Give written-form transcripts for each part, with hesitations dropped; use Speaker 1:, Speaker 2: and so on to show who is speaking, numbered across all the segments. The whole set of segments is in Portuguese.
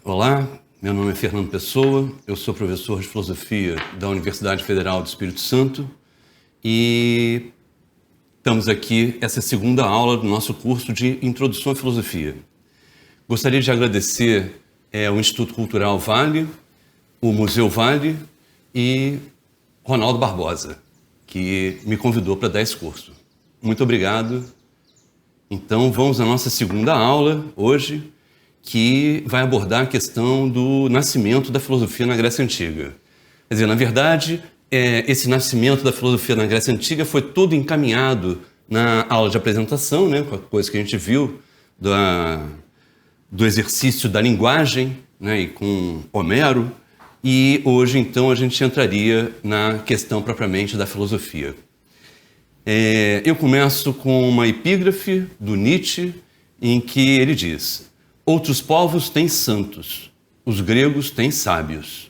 Speaker 1: Olá, meu nome é Fernando Pessoa, eu sou professor de filosofia da Universidade Federal do Espírito Santo e estamos aqui, essa é a segunda aula do nosso curso de Introdução à Filosofia. Gostaria de agradecer ao Instituto Cultural Vale, o Museu Vale e Ronaldo Barbosa, que me convidou para dar esse curso. Muito obrigado. Então vamos à nossa segunda aula hoje, que vai abordar a questão do nascimento da filosofia na Grécia Antiga. Quer dizer, na verdade, esse nascimento da filosofia na Grécia Antiga foi todo encaminhado na aula de apresentação, né, com a coisa que a gente viu do exercício da linguagem, né, e com Homero, e hoje, então, a gente entraria na questão propriamente da filosofia. Eu começo com uma epígrafe do Nietzsche, em que ele diz: outros povos têm santos, os gregos têm sábios.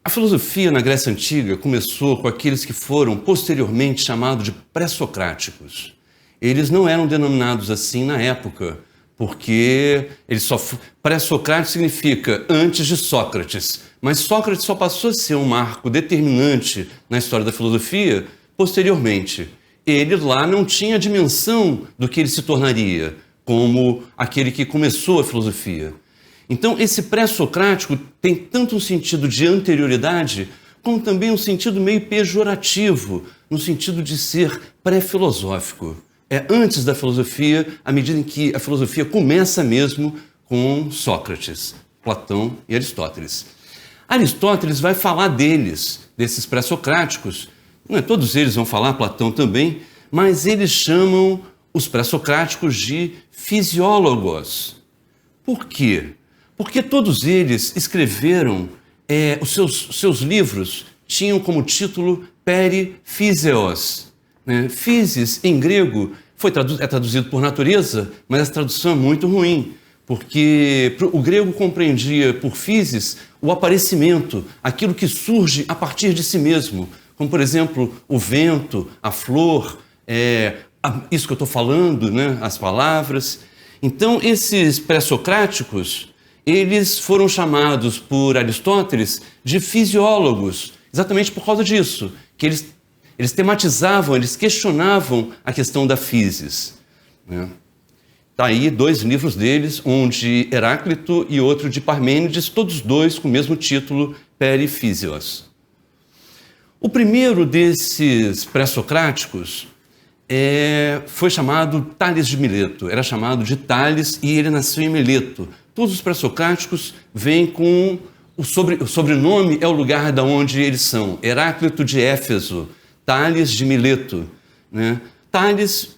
Speaker 1: A filosofia na Grécia Antiga começou com aqueles que foram posteriormente chamados de pré-socráticos. Eles não eram denominados assim na época, porque pré-socrático significa antes de Sócrates. Mas Sócrates só passou a ser um marco determinante na história da filosofia posteriormente. Ele lá não tinha a dimensão do que ele se tornaria, como aquele que começou a filosofia. Então, esse pré-socrático tem tanto um sentido de anterioridade, como também um sentido meio pejorativo, no sentido de ser pré-filosófico. É antes da filosofia, à medida em que a filosofia começa mesmo com Sócrates, Platão e Aristóteles. Aristóteles vai falar desses pré-socráticos, não é, todos eles vão falar, Platão também, mas eles chamam os pré-socráticos de fisiólogos. Por quê? Porque todos eles escreveram, os seus livros tinham como título Periphyseos. Né? Physis, em grego, é traduzido por natureza, mas essa tradução é muito ruim, porque o grego compreendia por physis o aparecimento, aquilo que surge a partir de si mesmo, como, por exemplo, o vento, a flor, isso que eu estou falando, né? As palavras. Então, esses pré-socráticos, eles foram chamados por Aristóteles de fisiólogos, exatamente por causa disso, que eles tematizavam, eles questionavam a questão da physis. Né? Está aí 2 livros deles, um de Heráclito e outro de Parmênides, todos 2 com o mesmo título, Periphyseos. O primeiro desses pré-socráticos foi chamado Tales de Mileto, era chamado de Tales e ele nasceu em Mileto. Todos os pré-socráticos vêm com o sobrenome, é o lugar de onde eles são. Heráclito de Éfeso, Tales de Mileto. Né? Tales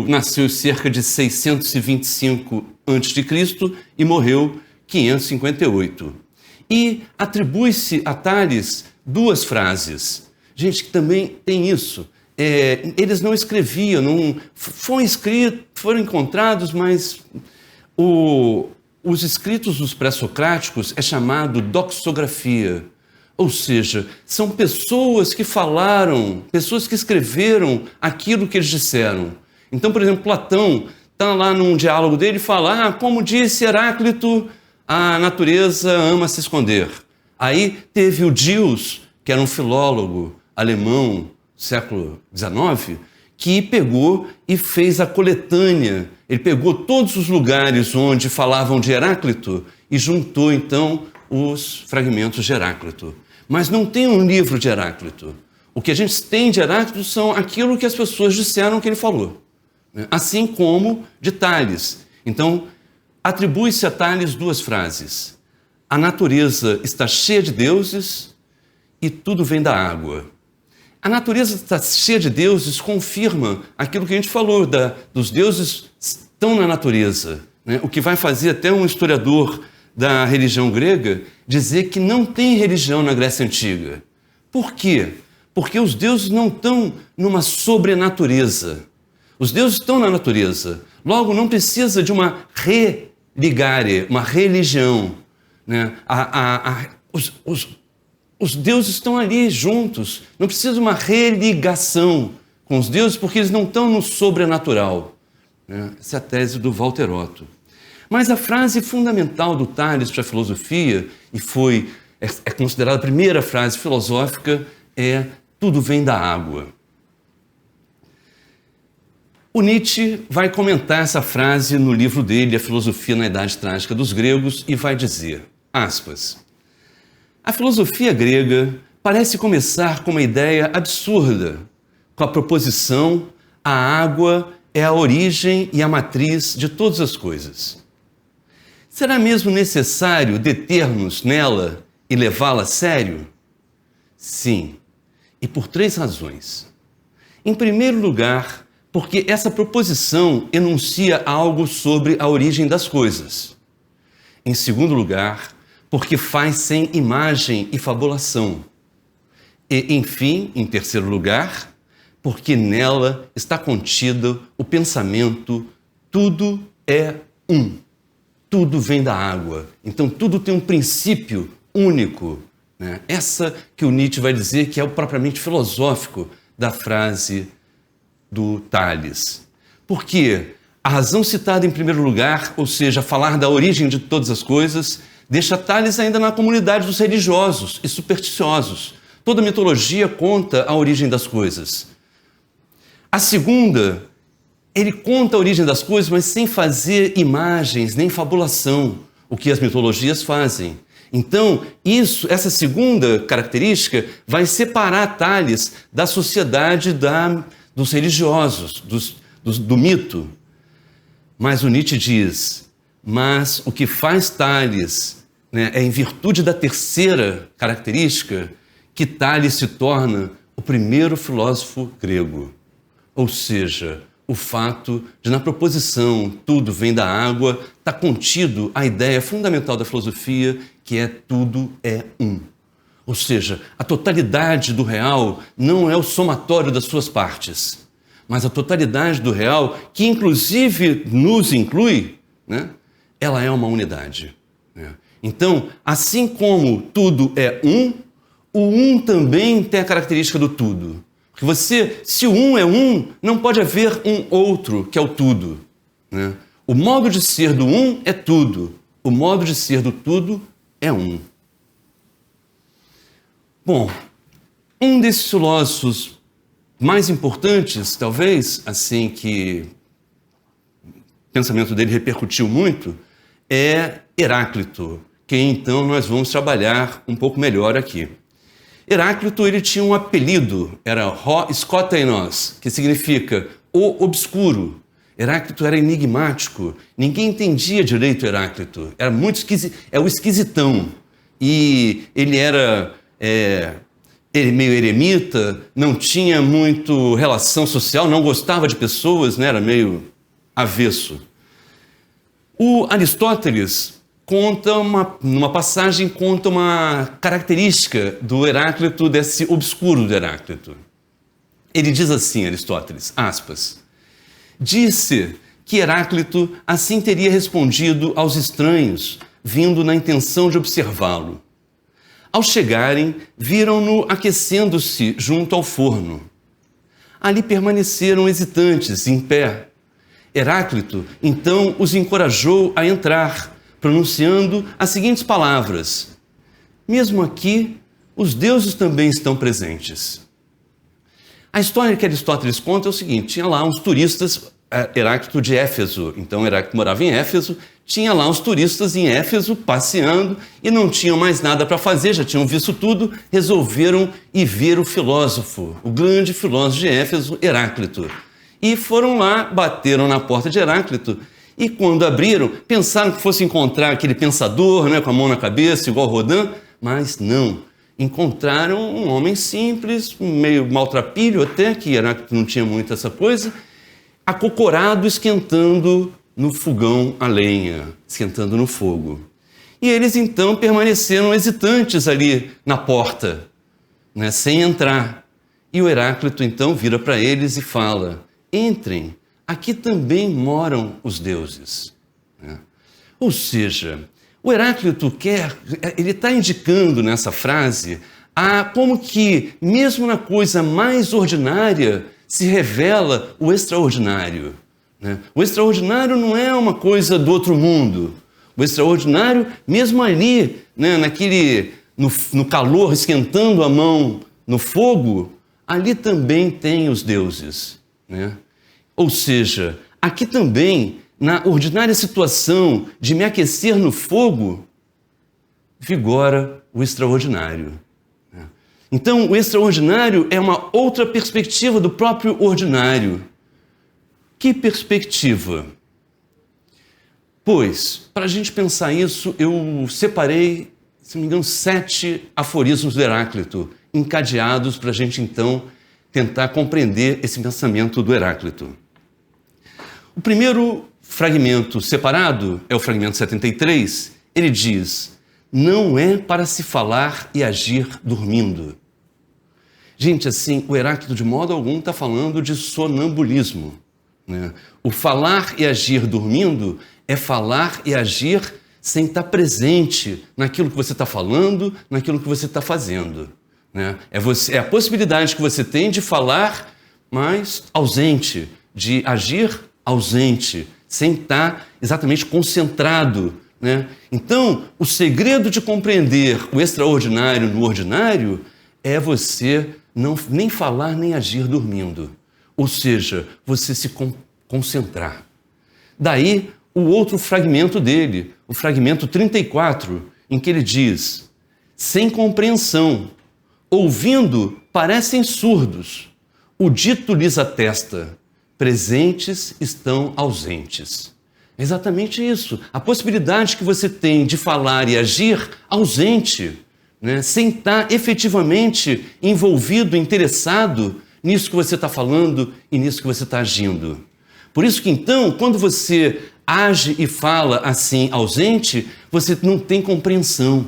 Speaker 1: nasceu cerca de 625 a.C. e morreu 558. E atribui-se a Tales 2 frases. Gente, que também tem isso. Eles não escreviam, foram encontrados, mas os escritos dos pré-socráticos é chamado doxografia. Ou seja, são pessoas que falaram, pessoas que escreveram aquilo que eles disseram. Então, por exemplo, Platão está lá num diálogo dele e fala: como disse Heráclito, a natureza ama se esconder. Aí teve o Diels, que era um filólogo alemão, século XIX, que pegou e fez a coletânea. Ele pegou todos os lugares onde falavam de Heráclito e juntou, então, os fragmentos de Heráclito. Mas não tem um livro de Heráclito. O que a gente tem de Heráclito são aquilo que as pessoas disseram que ele falou. Né? Assim como de Tales. Então, atribui-se a Tales 2 frases. A natureza está cheia de deuses e tudo vem da água. A natureza está cheia de deuses confirma aquilo que a gente falou, dos deuses estão na natureza. Né? O que vai fazer até um historiador da religião grega dizer que não tem religião na Grécia Antiga. Por quê? Porque os deuses não estão numa sobrenatureza. Os deuses estão na natureza. Logo, não precisa de uma religare, uma religião. Né? Os deuses estão ali juntos. Não precisa de uma religação com os deuses porque eles não estão no sobrenatural. Essa é a tese do Walter Otto. Mas a frase fundamental do Tales para a filosofia, e é considerada a primeira frase filosófica, é: tudo vem da água. O Nietzsche vai comentar essa frase no livro dele, A Filosofia na Idade Trágica dos Gregos, e vai dizer, aspas, a filosofia grega parece começar com uma ideia absurda, com a proposição: a água é a origem e a matriz de todas as coisas. Será mesmo necessário deter-nos nela e levá-la a sério? Sim, e por 3 razões. Em primeiro lugar, porque essa proposição enuncia algo sobre a origem das coisas. Em segundo lugar, porque faz sem imagem e fabulação. E, enfim, em terceiro lugar, porque nela está contido o pensamento: tudo é um. Tudo vem da água. Então, tudo tem um princípio único. Essa que o Nietzsche vai dizer que é o propriamente filosófico da frase do Tales. Por quê? A razão citada em primeiro lugar, ou seja, falar da origem de todas as coisas, deixa Tales ainda na comunidade dos religiosos e supersticiosos. Toda mitologia conta a origem das coisas. A segunda, ele conta a origem das coisas, mas sem fazer imagens nem fabulação, o que as mitologias fazem. Então, essa segunda característica vai separar Tales da sociedade dos religiosos, do mito. Mas o Nietzsche diz, mas o que faz Tales, é em virtude da terceira característica que Tales se torna o primeiro filósofo grego. Ou seja, o fato de, na proposição tudo vem da água, está contido a ideia fundamental da filosofia, que é tudo é um. Ou seja, a totalidade do real não é o somatório das suas partes, mas a totalidade do real, que inclusive nos inclui, ela é uma unidade. Então, assim como tudo é um, o um também tem a característica do tudo. Porque se o um é um, não pode haver um outro, que é o tudo. O modo de ser do um é tudo. O modo de ser do tudo é um. Bom, um desses filósofos mais importantes, talvez, assim que o pensamento dele repercutiu muito, é Heráclito, que então nós vamos trabalhar um pouco melhor aqui. Heráclito, ele tinha um apelido, era Ho Skoteinos, que significa o obscuro. Heráclito era enigmático, ninguém entendia direito Heráclito, era muito o esquisitão. E ele era meio eremita, não tinha muito relação social, não gostava de pessoas, era meio avesso. O Aristóteles numa passagem, conta uma característica do Heráclito, desse obscuro do Heráclito. Ele diz assim, Aristóteles, aspas, disse que Heráclito assim teria respondido aos estranhos, vindo na intenção de observá-lo. Ao chegarem, viram-no aquecendo-se junto ao forno. Ali permaneceram hesitantes, em pé. Heráclito, então, os encorajou a entrar, pronunciando as seguintes palavras: mesmo aqui, os deuses também estão presentes. A história que Aristóteles conta é o seguinte: tinha lá uns turistas, Heráclito de Éfeso, então Heráclito morava em Éfeso, tinha lá uns turistas em Éfeso passeando e não tinham mais nada para fazer, já tinham visto tudo, resolveram ir ver o filósofo, o grande filósofo de Éfeso, Heráclito. E foram lá, bateram na porta de Heráclito. E quando abriram, pensaram que fosse encontrar aquele pensador, com a mão na cabeça, igual Rodin, mas não. Encontraram um homem simples, meio maltrapilho até, que Heráclito não tinha muito essa coisa, acocorado, esquentando no fogão a lenha, esquentando no fogo. E eles então permaneceram hesitantes ali na porta, sem entrar. E o Heráclito então vira para eles e fala: entrem. Aqui também moram os deuses. Ou seja, o Heráclito ele está indicando nessa frase como que, mesmo na coisa mais ordinária, se revela o extraordinário, né? O extraordinário não é uma coisa do outro mundo. O extraordinário, mesmo ali, né, no calor, esquentando a mão no fogo, ali também tem os deuses, né? Ou seja, aqui também, na ordinária situação de me aquecer no fogo, vigora o extraordinário. Então, o extraordinário é uma outra perspectiva do próprio ordinário. Que perspectiva? Pois, para a gente pensar isso, eu separei, se não me engano, 7 aforismos do Heráclito, encadeados para a gente, então, tentar compreender esse pensamento do Heráclito. O primeiro fragmento separado é o fragmento 73. Ele diz: não é para se falar e agir dormindo. Gente, assim, o Heráclito de modo algum está falando de sonambulismo, né? O falar e agir dormindo é falar e agir sem estar presente naquilo que você está falando, naquilo que você está fazendo, né? É a possibilidade que você tem de falar, mas ausente, de agir ausente, sem estar exatamente concentrado, né? Então, o segredo de compreender o extraordinário no ordinário é você nem falar nem agir dormindo. Ou seja, você se concentrar. Daí, o outro fragmento dele, o fragmento 34, em que ele diz: sem compreensão, ouvindo, parecem surdos, o dito lhes atesta, presentes estão ausentes. É exatamente isso. A possibilidade que você tem de falar e agir ausente, né? Sem estar efetivamente envolvido, interessado nisso que você está falando e nisso que você está agindo. Por isso que então, quando você age e fala assim ausente, você não tem compreensão.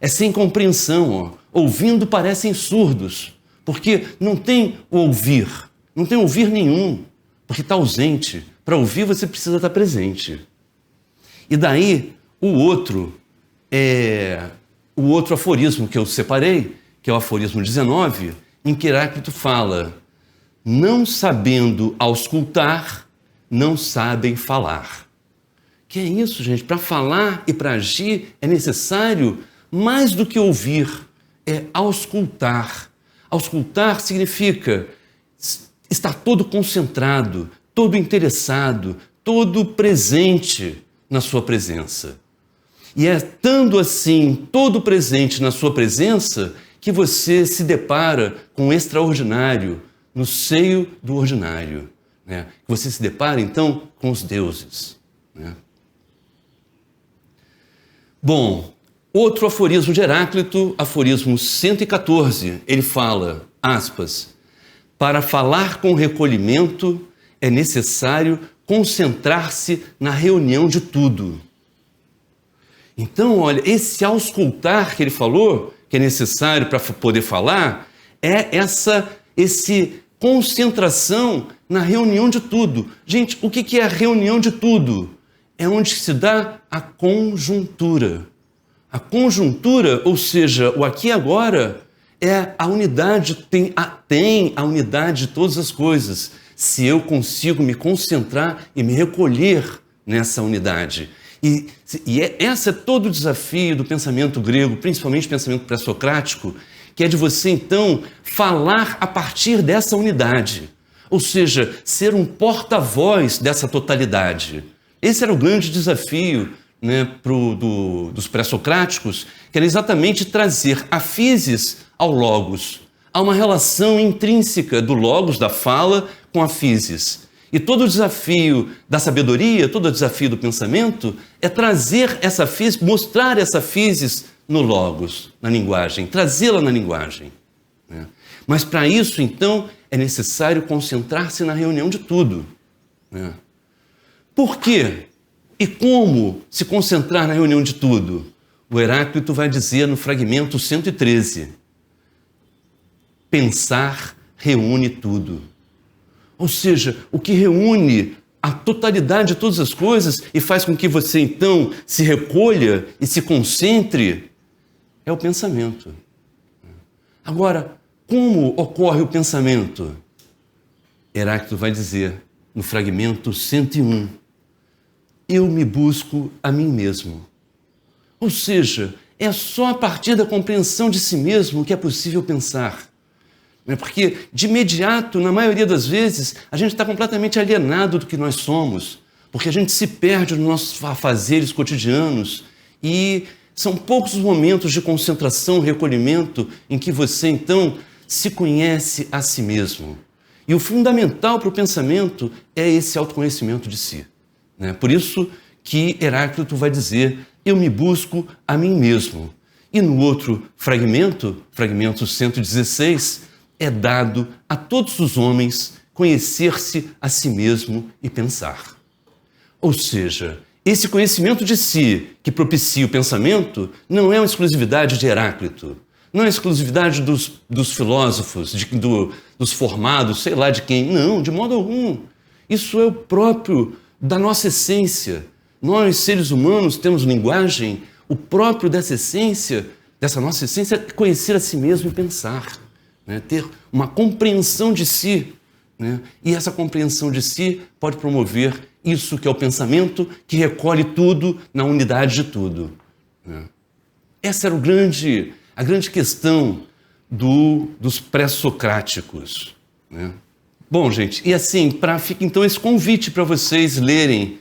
Speaker 1: É sem compreensão, ó. Ouvindo parecem surdos, porque não tem o ouvir, não tem ouvir nenhum, porque está ausente. Para ouvir você precisa estar presente. E daí o outro aforismo que eu separei, que é o aforismo 19, em que Heráclito fala: não sabendo auscultar, não sabem falar. Que é isso, gente? Para falar e para agir é necessário mais do que ouvir, é auscultar. Auscultar significa estar todo concentrado, todo interessado, todo presente na sua presença. E é estando assim, todo presente na sua presença, que você se depara com o extraordinário no seio do ordinário, né? Você se depara, então, com os deuses, né? Bom, outro aforismo de Heráclito, aforismo 114, ele fala, aspas, para falar com recolhimento é necessário concentrar-se na reunião de tudo. Então, olha, esse auscultar que ele falou, que é necessário para poder falar, é essa concentração na reunião de tudo. Gente, o que é a reunião de tudo? É onde se dá a conjuntura. A conjuntura, ou seja, o aqui e agora, é a unidade, tem a unidade de todas as coisas. Se eu consigo me concentrar e me recolher nessa unidade. Esse é todo o desafio do pensamento grego, principalmente o pensamento pré-socrático, que é de você, então, falar a partir dessa unidade. Ou seja, ser um porta-voz dessa totalidade. Esse era o grande desafio, né, dos pré-socráticos, que era exatamente trazer a physis ao logos. Há uma relação intrínseca do logos, da fala, com a physis. E todo o desafio da sabedoria, todo o desafio do pensamento é trazer essa physis, mostrar essa physis no logos, na linguagem, trazê-la na linguagem, né? Mas para isso, então, é necessário concentrar-se na reunião de tudo, né? Por quê? E como se concentrar na reunião de tudo? O Heráclito vai dizer no fragmento 113, pensar reúne tudo. Ou seja, o que reúne a totalidade de todas as coisas e faz com que você, então, se recolha e se concentre é o pensamento. Agora, como ocorre o pensamento? Heráclito vai dizer, no fragmento 101, eu me busco a mim mesmo. Ou seja, é só a partir da compreensão de si mesmo que é possível pensar. Porque, de imediato, na maioria das vezes, a gente está completamente alienado do que nós somos, porque a gente se perde nos nossos afazeres cotidianos e são poucos os momentos de concentração, recolhimento, em que você, então, se conhece a si mesmo. E o fundamental para o pensamento é esse autoconhecimento de si. Por isso que Heráclito vai dizer, eu me busco a mim mesmo. E no outro fragmento, fragmento 116, é dado a todos os homens conhecer-se a si mesmo e pensar. Ou seja, esse conhecimento de si que propicia o pensamento não é uma exclusividade de Heráclito, não é exclusividade dos filósofos, dos formados, sei lá de quem. Não, de modo algum. Isso é o próprio da nossa essência. Nós, seres humanos, temos linguagem, o próprio dessa essência, dessa nossa essência, é conhecer a si mesmo e pensar, ter uma compreensão de si. E essa compreensão de si pode promover isso que é o pensamento, que recolhe tudo na unidade de tudo. Essa era a grande questão dos pré-socráticos. Bom, gente, e assim, fica então esse convite para vocês lerem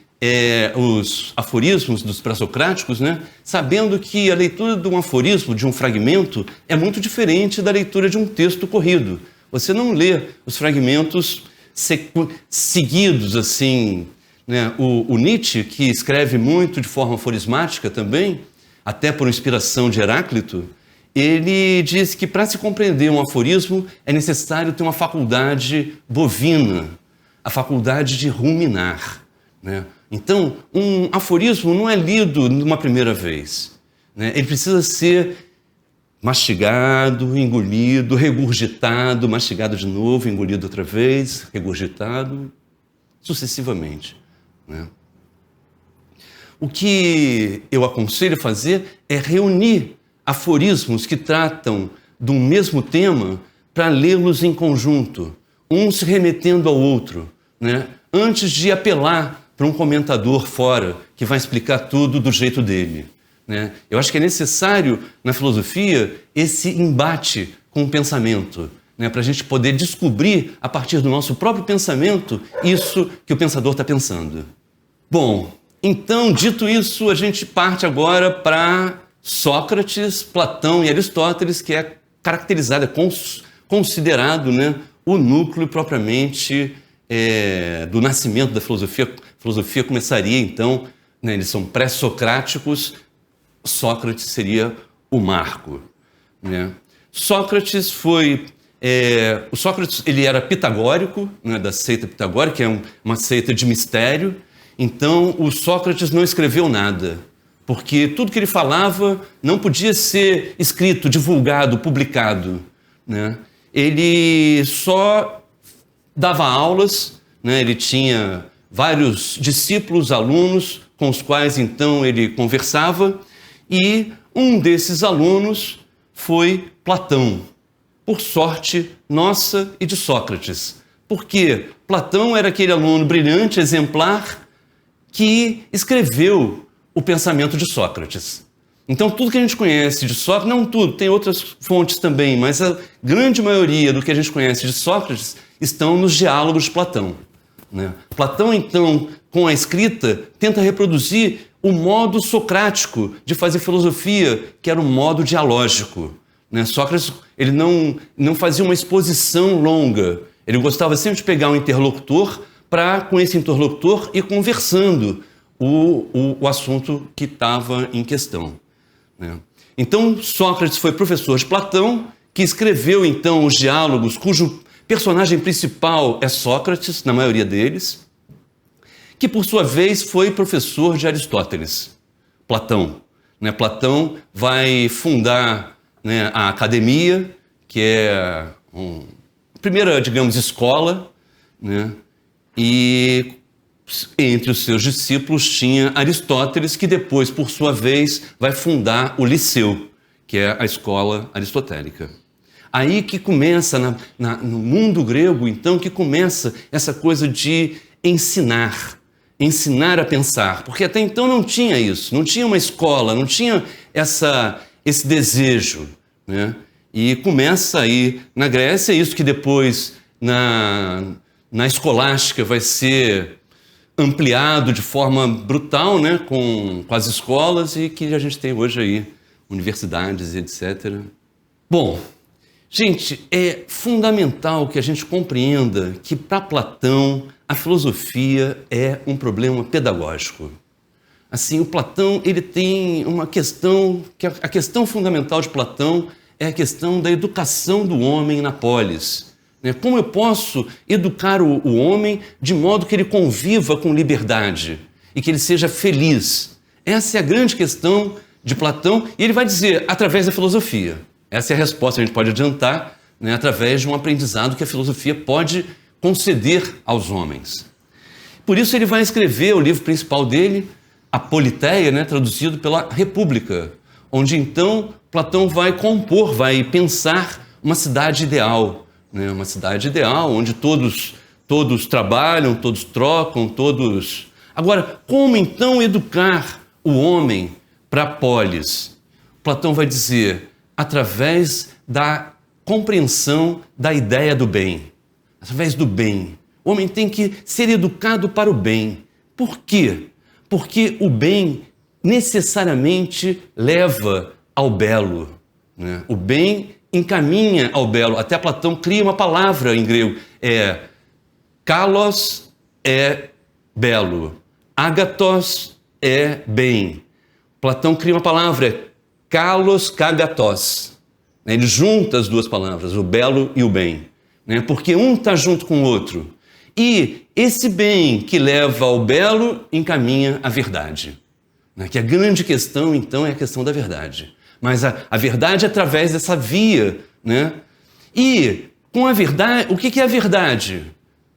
Speaker 1: os aforismos dos pré-socráticos, sabendo que a leitura de um aforismo, de um fragmento, é muito diferente da leitura de um texto corrido. Você não lê os fragmentos seguidos, assim. O Nietzsche, que escreve muito de forma aforismática também, até por inspiração de Heráclito, ele diz que para se compreender um aforismo é necessário ter uma faculdade bovina, a faculdade de ruminar. Então, um aforismo não é lido numa primeira vez. Ele precisa ser mastigado, engolido, regurgitado, mastigado de novo, engolido outra vez, regurgitado, sucessivamente. O que eu aconselho a fazer é reunir aforismos que tratam de um mesmo tema para lê-los em conjunto, um se remetendo ao outro, antes de apelar para um comentador fora que vai explicar tudo do jeito dele. Eu acho que é necessário, na filosofia, esse embate com o pensamento, para a gente poder descobrir, a partir do nosso próprio pensamento, isso que o pensador está pensando. Bom, então, dito isso, a gente parte agora para Sócrates, Platão e Aristóteles, que é caracterizado, considerado o núcleo propriamente do nascimento da filosofia. A filosofia começaria, então, eles são pré-socráticos, Sócrates seria o marco. Sócrates o Sócrates ele era pitagórico, da seita pitagórica, que é uma seita de mistério. Então, o Sócrates não escreveu nada, porque tudo que ele falava não podia ser escrito, divulgado, publicado. Ele só dava aulas, ele tinha vários discípulos, alunos, com os quais, então, ele conversava, e um desses alunos foi Platão, por sorte nossa e de Sócrates. Porque Platão era aquele aluno brilhante, exemplar, que escreveu o pensamento de Sócrates. Então, tudo que a gente conhece de Sócrates, não tudo, tem outras fontes também, mas a grande maioria do que a gente conhece de Sócrates estão nos diálogos de Platão. Platão, então, com a escrita, tenta reproduzir o modo socrático de fazer filosofia, que era o modo dialógico. Sócrates ele não fazia uma exposição longa, ele gostava sempre de pegar um interlocutor para, com esse interlocutor, ir conversando o assunto que estava em questão. Então, Sócrates foi professor de Platão, que escreveu, então, os diálogos, cujo personagem principal é Sócrates, na maioria deles, que, por sua vez, foi professor de Aristóteles, Platão. Platão vai fundar a academia, que é a primeira, digamos, escola, e entre os seus discípulos tinha Aristóteles, que depois, por sua vez, vai fundar o Liceu, que é a escola aristotélica. Aí que começa, no mundo grego, então, que começa essa coisa de ensinar a pensar, porque até então não tinha isso, não tinha uma escola, não tinha esse desejo, né? E começa aí na Grécia, isso que depois na escolástica vai ser ampliado de forma brutal, né, com as escolas, e que a gente tem hoje aí, universidades, etc. Bom, gente, é fundamental que a gente compreenda que para Platão a filosofia é um problema pedagógico. Assim, o Platão, ele tem uma questão, que a questão fundamental de Platão é a questão da educação do homem na polis. Como eu posso educar o homem de modo que ele conviva com liberdade e que ele seja feliz? Essa é a grande questão de Platão, e ele vai dizer, através da filosofia. Essa é a resposta que a gente pode adiantar, né, através de um aprendizado que a filosofia pode conceder aos homens. Por isso ele vai escrever o livro principal dele, a Politeia, né, traduzido pela República, onde então Platão vai compor, vai pensar uma cidade ideal, né, uma cidade ideal onde todos trabalham, todos trocam, todos... Agora, como então educar o homem para a polis? Platão vai dizer, através da compreensão da ideia do bem, através do bem. O homem tem que ser educado para o bem. Por quê? Porque o bem necessariamente leva ao belo, né? O bem encaminha ao belo. Até Platão cria uma palavra em grego. Kalos é belo. Agathos é bem. Platão cria uma palavra, kalos kagathos. Ele junta as duas palavras, o belo e o bem, né? Porque um está junto com o outro. E esse bem que leva ao belo encaminha à verdade. Né? Que a grande questão, então, é a questão da verdade. Mas a verdade é através dessa via, né? E com a verdade, o que é a verdade?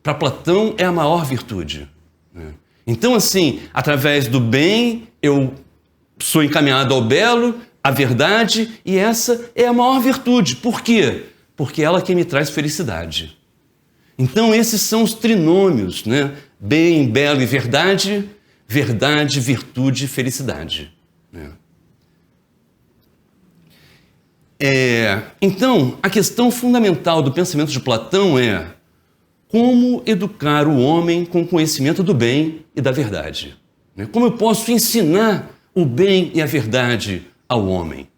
Speaker 1: Para Platão é a maior virtude, né? Então, assim, através do bem eu sou encaminhado ao belo, à verdade, e essa é a maior virtude. Por quê? Porque ela é que me traz felicidade. Então esses são os trinômios, né? Bem, belo e verdade, verdade, virtude e felicidade, né? Então, a questão fundamental do pensamento de Platão é como educar o homem com conhecimento do bem e da verdade, né? Como eu posso ensinar o bem e a verdade ao homem?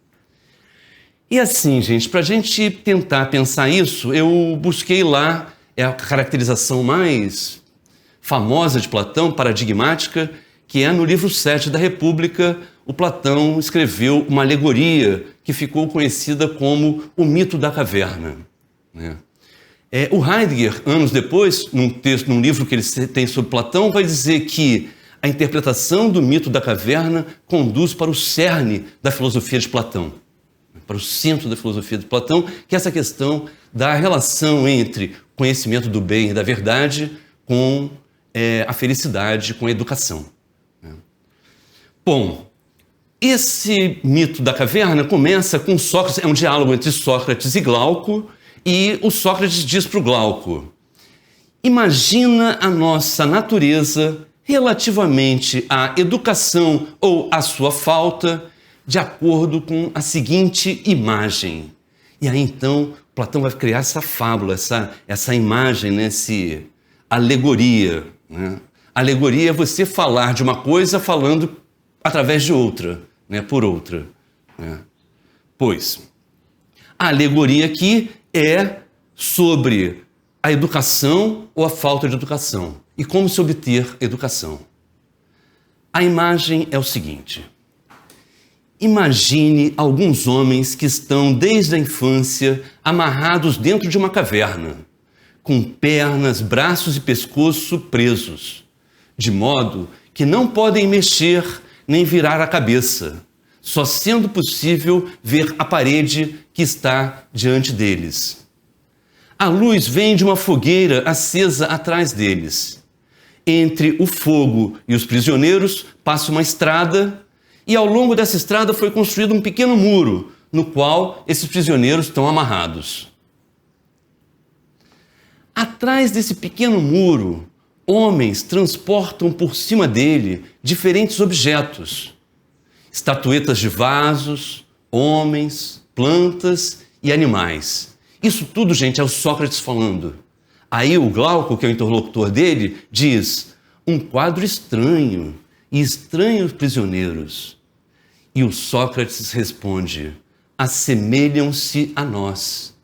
Speaker 1: E assim, gente, para a gente tentar pensar isso, eu busquei lá a caracterização mais famosa de Platão, paradigmática, que é no livro 7 da República. O Platão escreveu uma alegoria que ficou conhecida como o mito da caverna, né? O Heidegger, anos depois, num livro que ele tem sobre Platão, vai dizer que a interpretação do mito da caverna conduz para o cerne da filosofia de Platão, para o centro da filosofia de Platão, que é essa questão da relação entre conhecimento do bem e da verdade com a felicidade, com a educação. Bom, esse mito da caverna começa com Sócrates, é um diálogo entre Sócrates e Glauco, e o Sócrates diz para o Glauco: imagina a nossa natureza relativamente à educação ou à sua falta, de acordo com a seguinte imagem. E aí então Platão vai criar essa fábula, essa imagem, né? Essa alegoria, né? Alegoria é você falar de uma coisa falando através de outra, né? Por outra, né? Pois, a alegoria aqui é sobre a educação ou a falta de educação e como se obter educação. A imagem é o seguinte: imagine alguns homens que estão desde a infância amarrados dentro de uma caverna, com pernas, braços e pescoço presos, de modo que não podem mexer nem virar a cabeça, só sendo possível ver a parede que está diante deles. A luz vem de uma fogueira acesa atrás deles. Entre o fogo e os prisioneiros passa uma estrada, e ao longo dessa estrada foi construído um pequeno muro, no qual esses prisioneiros estão amarrados. Atrás desse pequeno muro, homens transportam por cima dele diferentes objetos. Estatuetas de vasos, homens, plantas e animais. Isso tudo, gente, é o Sócrates falando. Aí o Glauco, que é o interlocutor dele, diz: um quadro estranho e estranhos prisioneiros. E o Sócrates responde: assemelham-se a nós.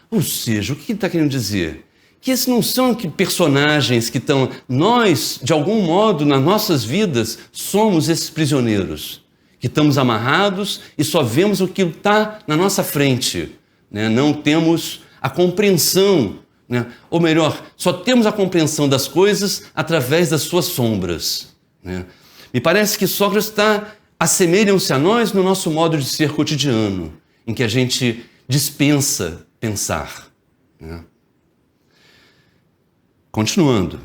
Speaker 1: Ou seja, o que ele está querendo dizer? Que esses não são personagens que estão... Nós, de algum modo, nas nossas vidas, somos esses prisioneiros, que estamos amarrados e só vemos o que está na nossa frente, né? Não temos a compreensão, né? Ou melhor, só temos a compreensão das coisas através das suas sombras, né? Me parece que Sócrates está... assemelham-se a nós no nosso modo de ser cotidiano, em que a gente dispensa pensar, né? Continuando.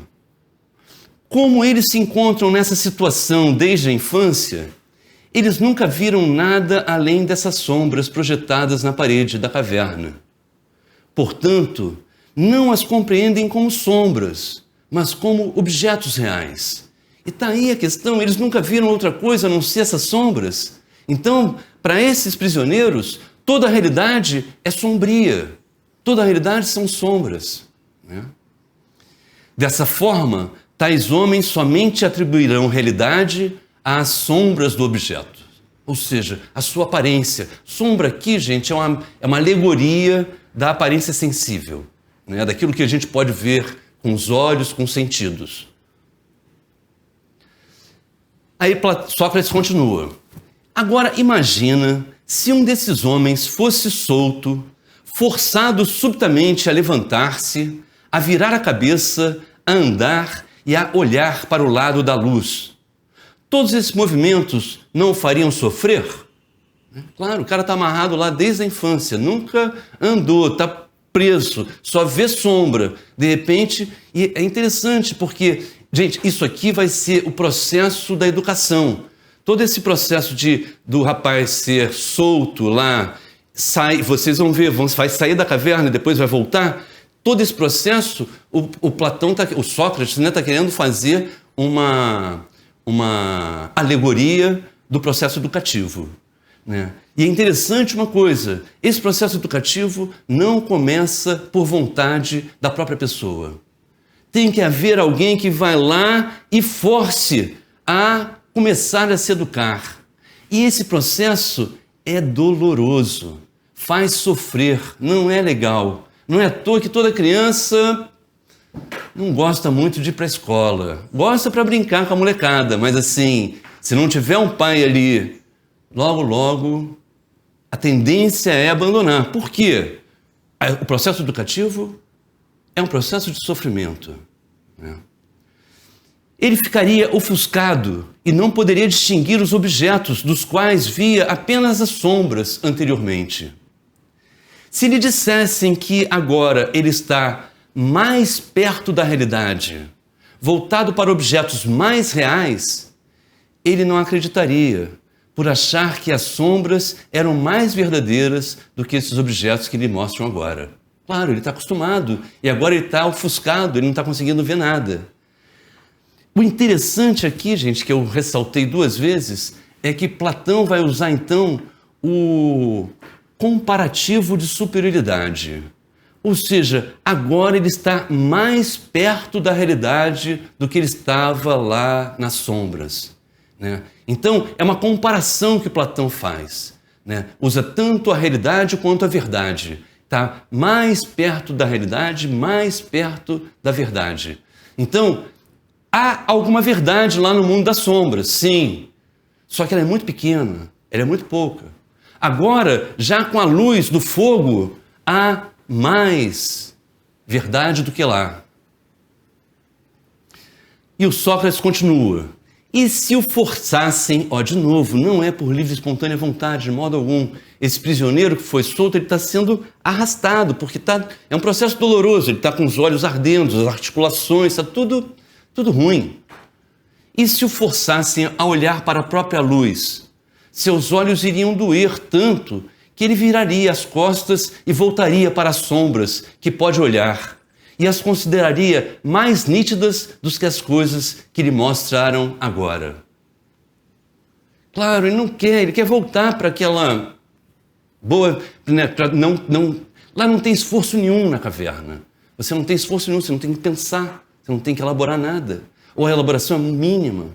Speaker 1: Como eles se encontram nessa situação desde a infância, eles nunca viram nada além dessas sombras projetadas na parede da caverna. Portanto, não as compreendem como sombras, mas como objetos reais. E está aí a questão, eles nunca viram outra coisa a não ser essas sombras. Então, para esses prisioneiros, toda a realidade é sombria. Toda a realidade são sombras, né? Dessa forma, tais homens somente atribuirão realidade às sombras do objeto. Ou seja, a sua aparência. Sombra aqui, gente, é uma alegoria da aparência sensível, né? Daquilo que a gente pode ver com os olhos, com os sentidos. Aí Sócrates continua. Agora imagina se um desses homens fosse solto, forçado subitamente a levantar-se, a virar a cabeça, a andar e a olhar para o lado da luz. Todos esses movimentos não o fariam sofrer? Claro, o cara está amarrado lá desde a infância, nunca andou, está preso, só vê sombra. De repente, e é interessante porque, gente, isso aqui vai ser o processo da educação. Todo esse processo do rapaz ser solto lá, vocês vão ver, vai sair da caverna e depois vai voltar. Todo esse processo, o Sócrates, né, está querendo fazer uma alegoria do processo educativo, né? E é interessante uma coisa, esse processo educativo não começa por vontade da própria pessoa. Tem que haver alguém que vai lá e force a começar a se educar. E esse processo é doloroso, faz sofrer, não é legal. Não é à toa que toda criança não gosta muito de ir para a escola. Gosta para brincar com a molecada, mas assim, se não tiver um pai ali, logo, logo, a tendência é abandonar. Por quê? O processo educativo é um processo de sofrimento, né? Ele ficaria ofuscado e não poderia distinguir os objetos dos quais via apenas as sombras anteriormente. Se lhe dissessem que agora ele está mais perto da realidade, voltado para objetos mais reais, ele não acreditaria, por achar que as sombras eram mais verdadeiras do que esses objetos que lhe mostram agora. Claro, ele está acostumado e agora ele está ofuscado, ele não está conseguindo ver nada. O interessante aqui, gente, que eu ressaltei 2 vezes, é que Platão vai usar então o comparativo de superioridade. Ou seja, agora ele está mais perto da realidade do que ele estava lá nas sombras, né? Então, é uma comparação que Platão faz, né? Usa tanto a realidade quanto a verdade. Está mais perto da realidade, mais perto da verdade. Então, há alguma verdade lá no mundo das sombras, sim. Só que ela é muito pequena, ela é muito pouca. Agora, já com a luz do fogo, há mais verdade do que lá. E o Sócrates continua. E se o forçassem, de novo, não é por livre e espontânea vontade, de modo algum. Esse prisioneiro que foi solto, ele está sendo arrastado, porque é um processo doloroso, ele está com os olhos ardendo, as articulações, está tudo ruim. E se o forçassem a olhar para a própria luz, seus olhos iriam doer tanto que ele viraria as costas e voltaria para as sombras que pode olhar, e as consideraria mais nítidas do que as coisas que lhe mostraram agora. Claro, ele quer voltar para aquela boa... Né, lá não tem esforço nenhum na caverna. Você não tem esforço nenhum, você não tem que pensar, você não tem que elaborar nada. Ou a elaboração é mínima.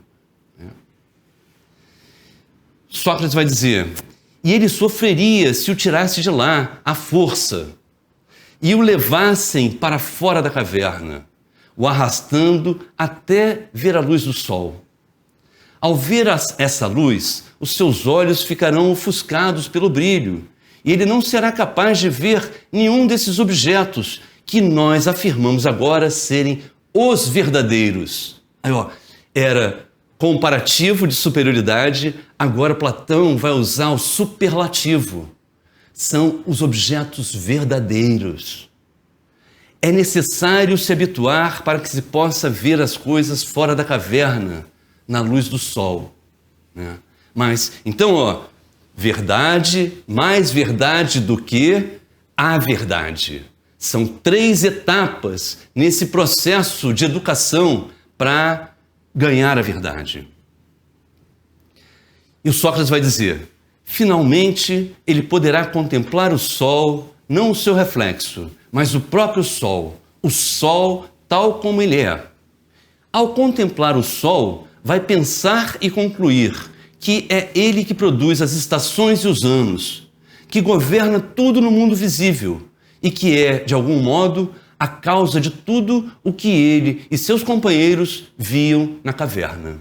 Speaker 1: Sócrates vai dizer, e ele sofreria se o tirasse de lá, à força, e o levassem para fora da caverna, o arrastando até ver a luz do sol. Ao ver essa luz, os seus olhos ficarão ofuscados pelo brilho, e ele não será capaz de ver nenhum desses objetos que nós afirmamos agora serem os verdadeiros. Aí, era comparativo de superioridade, agora Platão vai usar o superlativo. São os objetos verdadeiros. É necessário se habituar para que se possa ver as coisas fora da caverna, na luz do sol. Né? Mas, então, verdade, mais verdade do que a verdade. São 3 etapas nesse processo de educação para ganhar a verdade. E o Sócrates vai dizer, finalmente ele poderá contemplar o sol, não o seu reflexo, mas o próprio sol, o sol tal como ele é. Ao contemplar o sol, vai pensar e concluir que é ele que produz as estações e os anos, que governa tudo no mundo visível e que é, de algum modo, a causa de tudo o que ele e seus companheiros viam na caverna.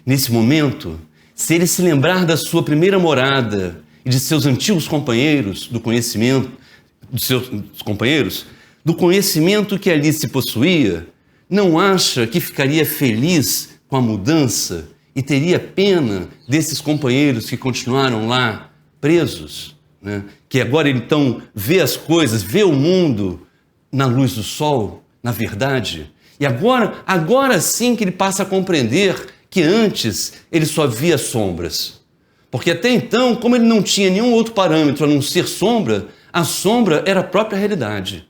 Speaker 1: Nesse momento, se ele se lembrar da sua primeira morada e de seus antigos companheiros, do conhecimento que ali se possuía, não acha que ficaria feliz com a mudança e teria pena desses companheiros que continuaram lá presos, né? Que agora ele então vê as coisas, vê o mundo na luz do sol, na verdade. E agora sim que ele passa a compreender que antes ele só via sombras. Porque até então, como ele não tinha nenhum outro parâmetro a não ser sombra, a sombra era a própria realidade.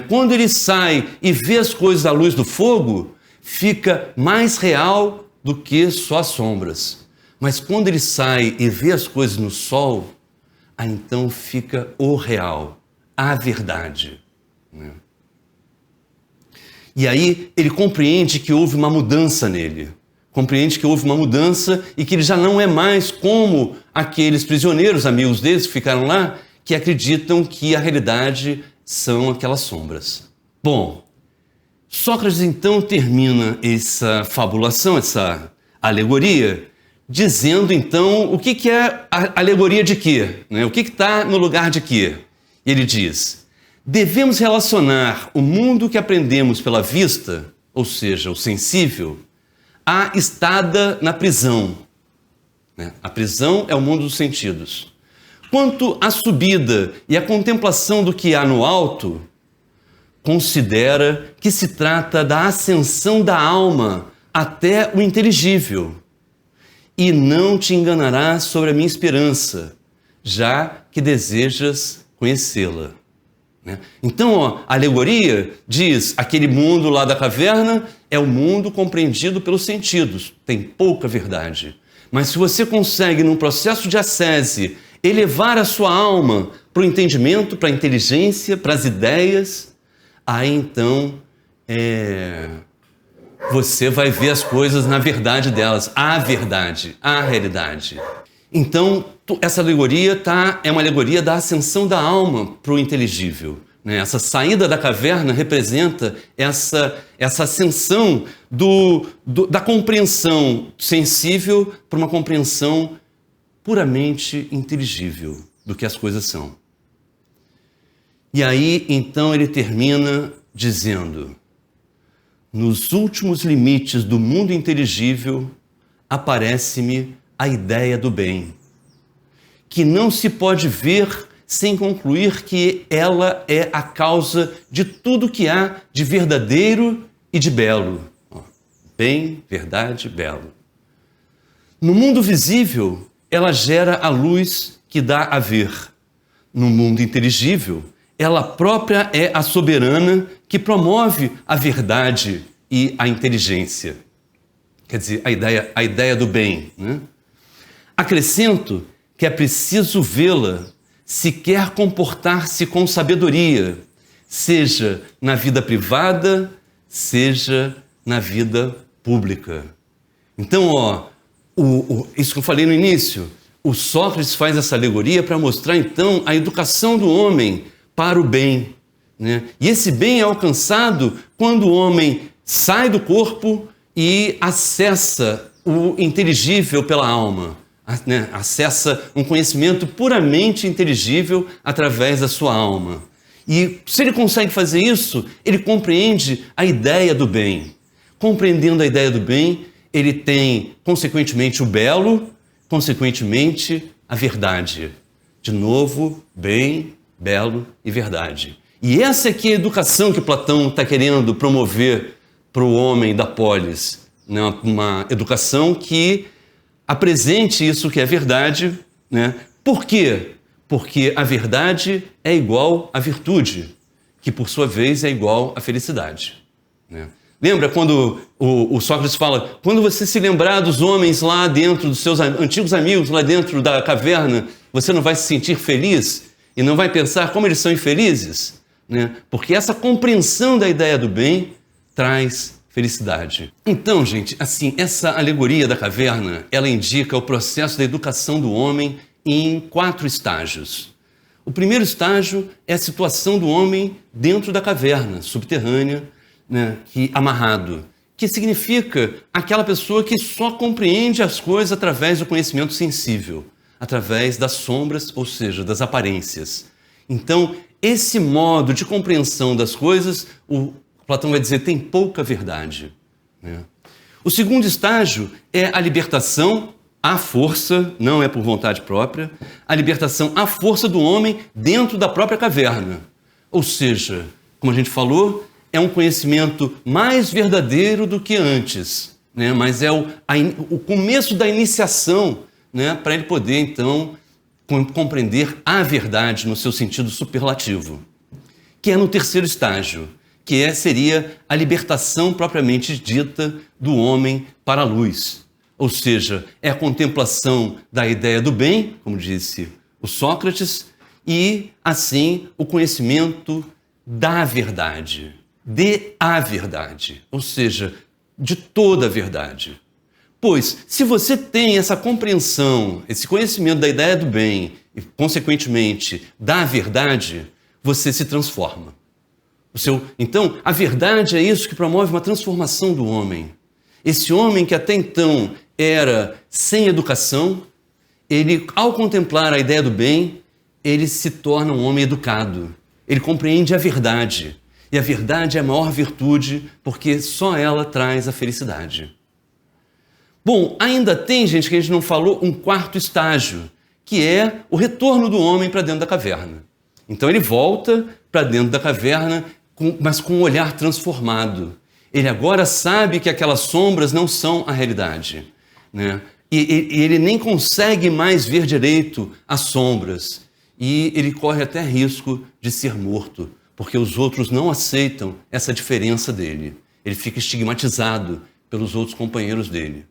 Speaker 1: Quando ele sai e vê as coisas à luz do fogo, fica mais real do que só as sombras. Mas quando ele sai e vê as coisas no sol, aí então fica o real, a verdade. E aí ele compreende que houve uma mudança nele. Compreende que houve uma mudança e que ele já não é mais como aqueles prisioneiros, amigos deles que ficaram lá, que acreditam que a realidade são aquelas sombras. Bom, Sócrates então termina essa fabulação, essa alegoria, dizendo então o que é a alegoria de quê? O que está no lugar de quê? E ele diz, devemos relacionar o mundo que aprendemos pela vista, ou seja, o sensível, à estada na prisão. A prisão é o mundo dos sentidos. Quanto à subida e à contemplação do que há no alto, considera que se trata da ascensão da alma até o inteligível. E não te enganarás sobre a minha esperança, já que desejas conhecê-la. Então, a alegoria diz, aquele mundo lá da caverna é o mundo compreendido pelos sentidos, tem pouca verdade. Mas se você consegue, num processo de ascese, elevar a sua alma para o entendimento, para a inteligência, para as ideias, aí então você vai ver as coisas na verdade delas, a verdade, a realidade. Então, essa alegoria é uma alegoria da ascensão da alma para o inteligível. Essa saída da caverna representa essa ascensão da compreensão sensível para uma compreensão puramente inteligível do que as coisas são. E aí, então, ele termina dizendo, nos últimos limites do mundo inteligível, aparece-me a ideia do bem, que não se pode ver sem concluir que ela é a causa de tudo que há de verdadeiro e de belo. Bem, verdade, belo. No mundo visível, ela gera a luz que dá haver. No mundo inteligível, ela própria é a soberana que promove a verdade e a inteligência. Quer dizer, a ideia do bem, né? Acrescento que é preciso vê-la se quer comportar-se com sabedoria, seja na vida privada, seja na vida pública. Então, isso que eu falei no início, o Sócrates faz essa alegoria para mostrar, então, a educação do homem para o bem, né? E esse bem é alcançado quando o homem sai do corpo e acessa o inteligível pela alma, né? Acessa um conhecimento puramente inteligível através da sua alma. E se ele consegue fazer isso, ele compreende a ideia do bem. Compreendendo a ideia do bem, ele tem, consequentemente, o belo, consequentemente, a verdade. De novo, bem, belo e verdade. E essa aqui é a educação que Platão está querendo promover para o homem da polis, né? Uma educação que apresente isso que é verdade, né? Por quê? Porque a verdade é igual à virtude, que por sua vez é igual à felicidade, né? Lembra quando o Sócrates fala, quando você se lembrar dos homens lá dentro, dos seus antigos amigos lá dentro da caverna, você não vai se sentir feliz e não vai pensar como eles são infelizes, né? Porque essa compreensão da ideia do bem traz felicidade. Então, gente, assim, essa alegoria da caverna, ela indica o processo da educação do homem em 4 estágios. O primeiro estágio é a situação do homem dentro da caverna subterrânea, né, amarrado, que significa aquela pessoa que só compreende as coisas através do conhecimento sensível, através das sombras, ou seja, das aparências. Então, esse modo de compreensão das coisas, o Platão vai dizer, tem pouca verdade, né? O segundo estágio é a libertação à força, não é por vontade própria, a libertação à força do homem dentro da própria caverna. Ou seja, como a gente falou, é um conhecimento mais verdadeiro do que antes, né? Mas é o começo da iniciação, né? Para ele poder, então, compreender a verdade no seu sentido superlativo, que é no terceiro estágio, que seria a libertação propriamente dita do homem para a luz. Ou seja, é a contemplação da ideia do bem, como disse o Sócrates, e, assim, o conhecimento da verdade. De a verdade, ou seja, de toda a verdade. Pois, se você tem essa compreensão, esse conhecimento da ideia do bem e, consequentemente, da verdade, você se transforma. Então, a verdade é isso que promove uma transformação do homem. Esse homem que até então era sem educação, ele, ao contemplar a ideia do bem, ele se torna um homem educado. Ele compreende a verdade. E a verdade é a maior virtude, porque só ela traz a felicidade. Bom, ainda tem, gente, que a gente não falou, um quarto estágio, que é o retorno do homem para dentro da caverna. Então ele volta para dentro da caverna, mas com um olhar transformado. Ele agora sabe que aquelas sombras não são a realidade, né? E ele nem consegue mais ver direito as sombras. E ele corre até risco de ser morto, porque os outros não aceitam essa diferença dele. Ele fica estigmatizado pelos outros companheiros dele.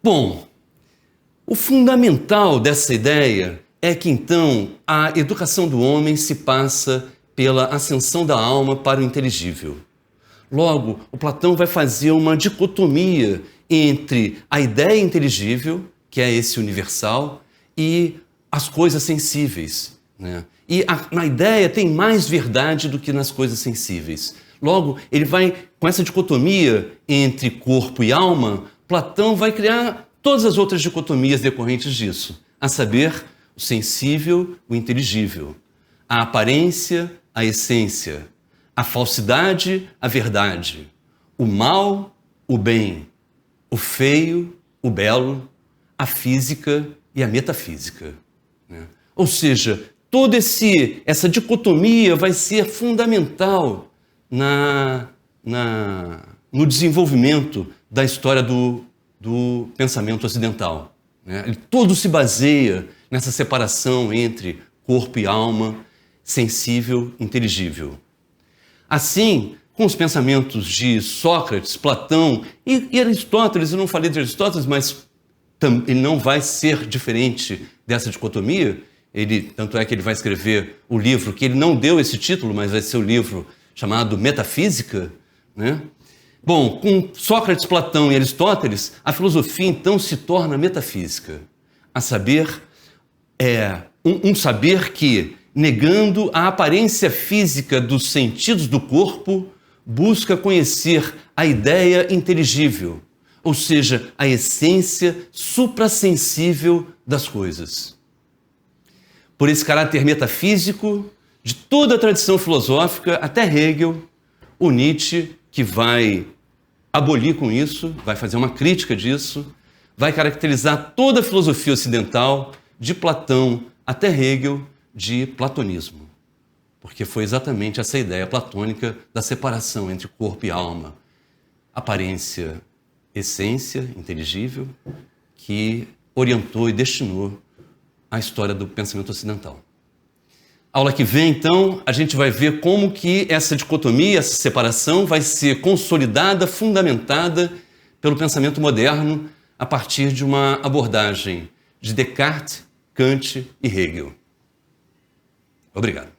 Speaker 1: Bom, o fundamental dessa ideia é que, então, a educação do homem se passa pela ascensão da alma para o inteligível. Logo, o Platão vai fazer uma dicotomia entre a ideia inteligível, que é esse universal, e as coisas sensíveis, né? E na ideia tem mais verdade do que nas coisas sensíveis. Logo, ele vai, com essa dicotomia entre corpo e alma, Platão vai criar todas as outras dicotomias decorrentes disso, a saber, o sensível, o inteligível, a aparência, a essência, a falsidade, a verdade, o mal, o bem, o feio, o belo, a física e a metafísica, né? Ou seja, toda essa dicotomia vai ser fundamental no desenvolvimento da história do pensamento ocidental. né? Ele todo se baseia nessa separação entre corpo e alma, sensível e inteligível. Assim, com os pensamentos de Sócrates, Platão e Aristóteles, eu não falei de Aristóteles, mas ele não vai ser diferente dessa dicotomia. Tanto é que ele vai escrever o livro, que ele não deu esse título, mas vai ser o livro chamado Metafísica, né? Bom, com Sócrates, Platão e Aristóteles, a filosofia então se torna metafísica. A saber, um saber que, negando a aparência física dos sentidos do corpo, busca conhecer a ideia inteligível, ou seja, a essência suprassensível das coisas. Por esse caráter metafísico, de toda a tradição filosófica, até Hegel, o Nietzsche, que vai abolir com isso, vai fazer uma crítica disso, vai caracterizar toda a filosofia ocidental, de Platão até Hegel, de platonismo. Porque foi exatamente essa ideia platônica da separação entre corpo e alma, aparência, essência, inteligível, que orientou e destinou a história do pensamento ocidental. Aula que vem, então, a gente vai ver como que essa dicotomia, essa separação vai ser consolidada, fundamentada pelo pensamento moderno a partir de uma abordagem de Descartes, Kant e Hegel. Obrigado.